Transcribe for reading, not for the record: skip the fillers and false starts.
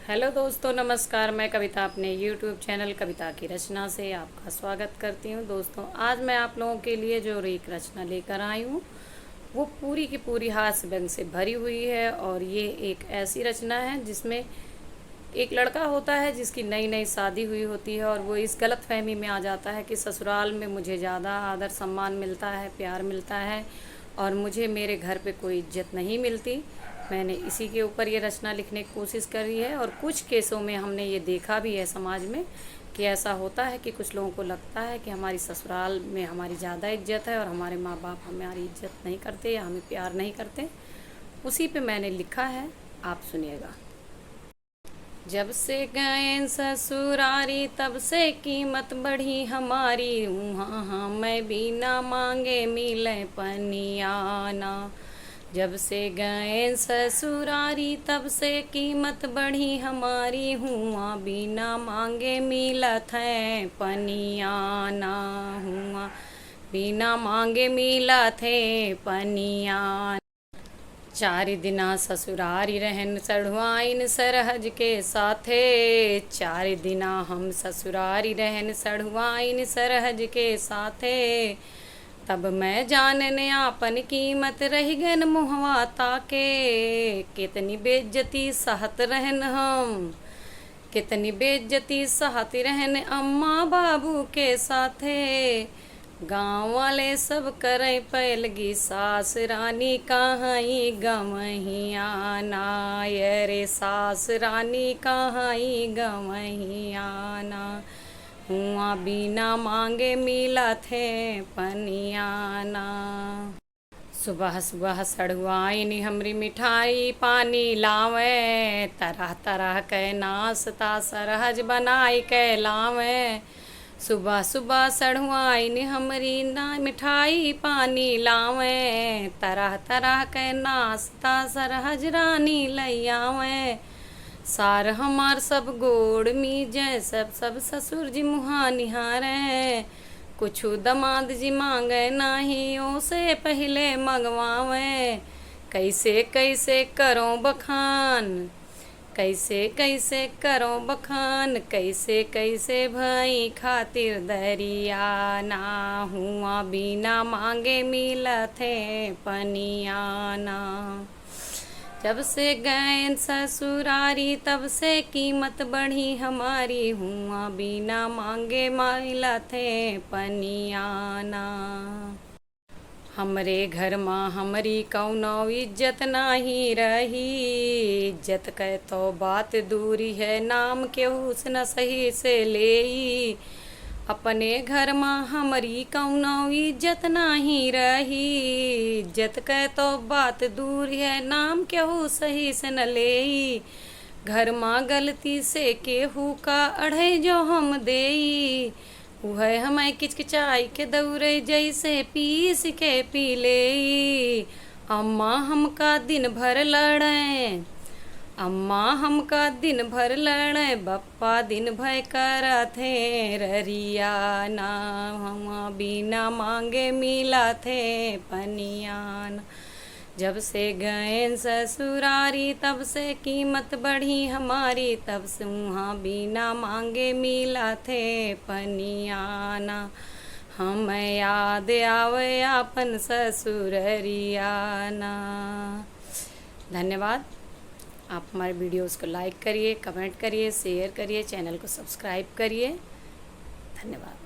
Hello दोस्तों, नमस्कार। मैं कविता अपने यूट्यूब चैनल कविता की रचना से आपका स्वागत करती हूँ। दोस्तों, आज मैं आप लोगों के लिए जो एक रचना लेकर आई हूँ वो पूरी की पूरी हास्य व्यंग से भरी हुई है। और ये एक ऐसी रचना है जिसमें एक लड़का होता है जिसकी नई नई शादी हुई होती है और वो इस गलत फहमी में आ जाता है कि ससुराल में मुझे ज़्यादा आदर सम्मान मिलता है, प्यार मिलता है और मुझे मेरे घर पे कोई इज्जत नहीं मिलती। मैंने इसी के ऊपर ये रचना लिखने की कोशिश करी है और कुछ केसों में हमने ये देखा भी है समाज में कि ऐसा होता है कि कुछ लोगों को लगता है कि हमारी ससुराल में हमारी ज़्यादा इज्जत है और हमारे माँ बाप हमारी इज्जत नहीं करते या हमें प्यार नहीं करते। उसी पे मैंने लिखा है, आप सुनिएगा। जब से गए ससुरारी तब से कीमत बढ़ी हमारी, वहाँ मैं भी ना मांगे मिले पनियाना। जब से गए ससुरारी तब से कीमत बढ़ी हमारी, हुआ बिना मांगे मिलत है पनियाना। हुआ बिना मांगे मिलत है पनियाना। 4 दिना ससुरारी रहन सढ़ुआइन सरहज के साथे। 4 दिना हम ससुरारी रहन सढ़ुआइन सरहज के साथे। तब मैं जानने आपन कीमत रह गन मुहवा ताके। कितनी बेइज्जती सहत रहन हम, कितनी बेइज्जती सहती रहन अम्मा बाबू के साथे। गाँव वाले सब करे पैलगी सास रानी कहाई गमहियाना। रे सास रानी कहाई गमहियाना। हुआ बिना मांगे मिला थे पनियाना। सुबह सुबह सड़ुआइन हमरी मिठाई पानी लावे। तरह तरह के नाश्ता सरहज बनाई के लावे। सुबह सुबह सड़ुआइन हमरी ना मिठाई पानी लावे। तरह तरह के नाश्ता सरहज रानी लई आवे। सार हमार सब गोड़ मीजे सब सब ससुर जी मुहा निहारे। कुछु दमाद जी मांगे नाही ओसे पहले मंगवावे। कैसे कैसे करो बखान, कैसे कैसे करो बखान, कैसे कैसे भाई खातिर दरिया ना। हुआ बिना मांगे मिलत है पनियाना। जब से गए ससुरारी तब से कीमत बढ़ी हमारी, हुआ बिना मांगे मिलत है पनियाना। हमरे घर माँ हमरी कौनो इज्जत नाही रही। इज्जत कह तो बात दूरी है, नाम केहू न सही से लेई। अपने घर माँ हमरी कौनो इज्जत नाही रही। इज्जत कह तो बात दूर है, नाम केहू सही से न लेई। घर माँ गलती से केहू का अढ़े जो हम देई। वह हमें किचकिचाई के दौरे जैसे पीस के पी ले। अम्मा हमका दिन भर लड़े, अम्मा हमका दिन भर लड़े, बप्पा दिन भर करथे ररिया ना। हम बिना मांगे मिला थे पनियाना। जब से गए ससुरारी तब से कीमत बढ़ी हमारी, तब से वहाँ बिना मांगे मिला थे पनियाना। हम याद आवे आपन ससुररियाना। धन्यवाद। आप हमारे वीडियोस को लाइक करिए, कमेंट करिए, शेयर करिए, चैनल को सब्सक्राइब करिए। धन्यवाद।